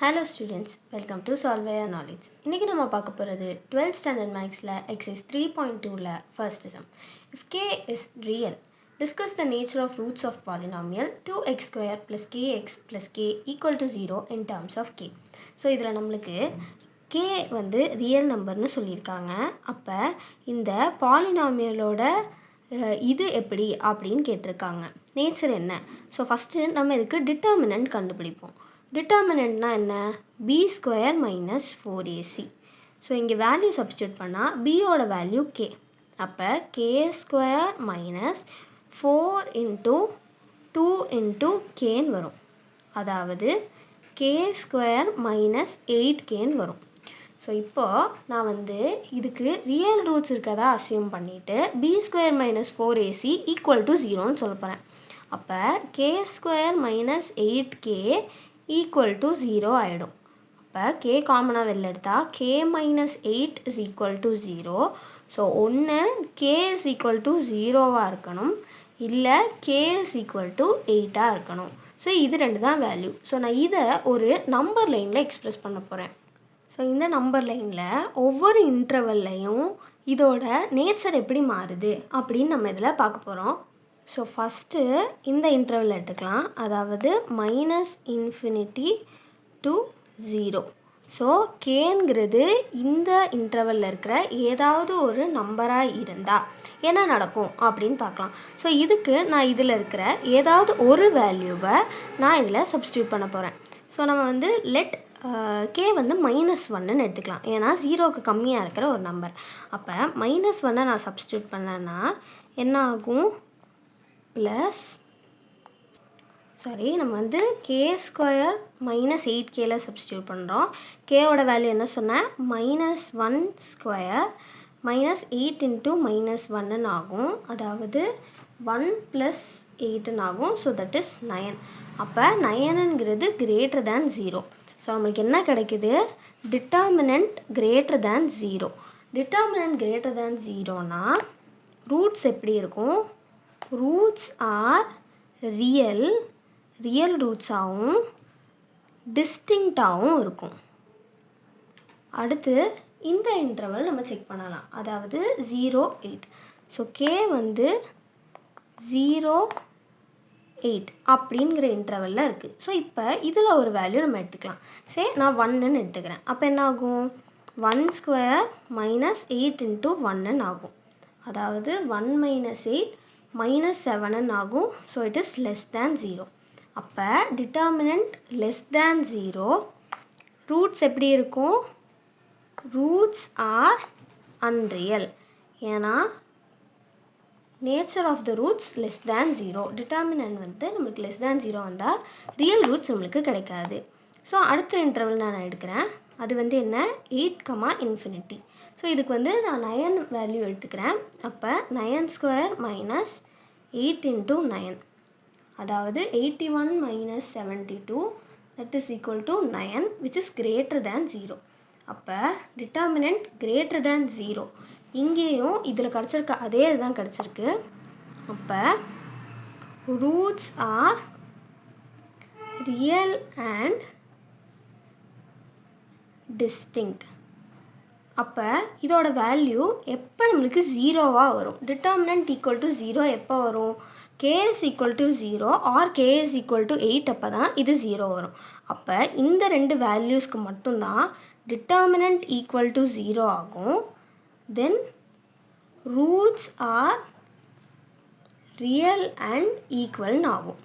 Hello students, welcome to Solve Your Knowledge. இன்றைக்கி நம்ம பார்க்க போகிறது 12th standard mathsல exercise 3.2ல first sum. If k is real, discuss the nature of roots of polynomial 2x square plus kx plus k equal to 0 in terms of k. So இதில் நம்மளுக்கு k வந்து real நம்பர்னு சொல்லியிருக்காங்க. அப்போ இந்த பாலினாமியலோட இது எப்படி அப்படின்னு கேட்டிருக்காங்க. நேச்சர் என்ன? ஸோ ஃபஸ்ட்டு நம்ம இதுக்கு டிட்டர்மினன்ட் கண்டுபிடிப்போம். டிட்டர்மினன்ட்னா என்ன? b square minus 4ac. So இங்கே வேல்யூ சப்ஸ்டியூட் பண்ணால் bயோட வேல்யூ k. அப்போ k square minus 4 into 2 into கேன்னு வரும். அதாவது k ஸ்கொயர் மைனஸ் 8kன்னு வரும். ஸோ இப்போது நான் வந்து இதுக்கு ரியல் ரூட்ஸ் இருக்கதா அசியூம் பண்ணிவிட்டு b square minus 4ac equal to 0ன்னு சொல்ல போகிறேன். அப்போ k square minus 8k equal to 0 ஆகிடும். அப்போ k காமனாக வெளில எடுத்தால் k minus 8 is equal to 0. So ஒன்று k இஸ் ஈக்குவல் டு 0வாக இருக்கணும், இல்லை k இஸ் ஈக்குவல் டு 8ஆக இருக்கணும். ஸோ இது ரெண்டு தான் வேல்யூ. ஸோ நான் இதை ஒரு நம்பர் லைனில் எக்ஸ்ப்ரெஸ் பண்ண போகிறேன். ஸோ இந்த நம்பர் லைனில் ஒவ்வொரு இன்டர்வல்லையும் இதோட நேச்சர் எப்படி மாறுது அப்படின்னு நம்ம இதில் பார்க்க போகிறோம். ஸோ ஃபஸ்ட்டு இந்த இன்டர்வல் எடுத்துக்கலாம், அதாவது மைனஸ் இன்ஃபினிட்டி டு 0. ஸோ கேங்கிறது இந்த இன்டர்வலில் இருக்கிற ஏதாவது ஒரு நம்பராக இருந்தால் என்ன நடக்கும் அப்படின்னு பார்க்கலாம். ஸோ இதுக்கு நான் இதில் இருக்கிற ஏதாவது ஒரு வேல்யூவை நான் இதில் சப்ஸ்டியூட் பண்ண போகிறேன். ஸோ நம்ம வந்து லெட் கே வந்து -1ன்னு எடுத்துக்கலாம், ஏன்னா 0க்கு கம்மியாக இருக்கிற ஒரு நம்பர். அப்போ -1 நான் சப்ஸ்டியூட் பண்ணேன்னா என்ன ஆகும்? ப்ளஸ் நம்ம வந்து கே ஸ்கொயர் மைனஸ் 8kல சப்ஸ்டியூட் பண்ணுறோம். கேவோட வேல்யூ என்ன சொன்னேன்? -1 ஸ்கொயர் மைனஸ் 8 இன்ட்டு -1ன்னு ஆகும். அதாவது 1 + 8ன்னு ஆகும். So that is 9. அப்போ 9ங்கிறது கிரேட்டர் தேன் 0. ஸோ நம்மளுக்கு என்ன கிடைக்குது? Determinant greater than 0. Determinant greater than 0னா ரூட்ஸ் எப்படி இருக்கும்? ரூட்ஸ் ஆர் ரியல் ரூட்ஸாகவும் டிஸ்டிங்க்டாகவும் இருக்கும். அடுத்து இந்த இன்டர்வல் நம்ம செக் பண்ணலாம், அதாவது 0, 8. ஸோ கே வந்து 0, 8 அப்படிங்கிற இன்டர்வலில் இருக்குது. ஸோ இப்போ இதில் ஒரு வேல்யூ நம்ம எடுத்துக்கலாம். சரி, நான் 1ன்னு எடுத்துக்கிறேன். அப்போ என்ன ஆகும்? 1 ஸ்கொயர் மைனஸ் 8 இன்ட்டு 1ன்னு ஆகும். அதாவது 1 மைனஸ் 8 -7ன்னு ஆகும். So it is less than 0. அப்போ டிட்டர்மினன்ட் லெஸ் தேன் 0. ரூட்ஸ் எப்படி இருக்கும்? Roots are unreal. ஏன்னா nature of the roots less than 0. Determinant வந்து நம்மளுக்கு லெஸ் தேன் 0 வந்தால் ரியல் ரூட்ஸ் நம்மளுக்கு கிடைக்காது. ஸோ அடுத்த இன்டர்வல் நான் எடுக்கிறேன். அது வந்து என்ன? 8, ஸோ இதுக்கு வந்து நான் 9 வேல்யூ எடுத்துக்கிறேன். அப்போ 9 ஸ்கொயர் மைனஸ் 8 இன்ட்டு 9, அதாவது 81 minus 72, that is equal to 9, which is greater than 0. அப்போ டிட்டர்மினன்ட் கிரேட்டர் தேன் 0. இங்கேயும் இதில் கிடச்சிருக்க அதே இதுதான் கிடச்சிருக்கு. அப்போ roots are real and distinct. அப்போ இதோட வேல்யூ எப்போ நம்மளுக்கு 0வாக வரும்? டிட்டர்மினன்ட் ஈக்குவல் டு 0 எப்போ வரும்? K is equal to 0 or K is equal to 8 அப்போ தான் இது 0 வரும். அப்போ இந்த ரெண்டு வேல்யூஸ்க்கு மட்டும்தான் டிட்டர்மினன்ட் ஈக்குவல் டு 0 ஆகும். தென் ரூட்ஸ் ஆர் ரியல் அண்ட் ஈக்குவல்னு ஆகும்.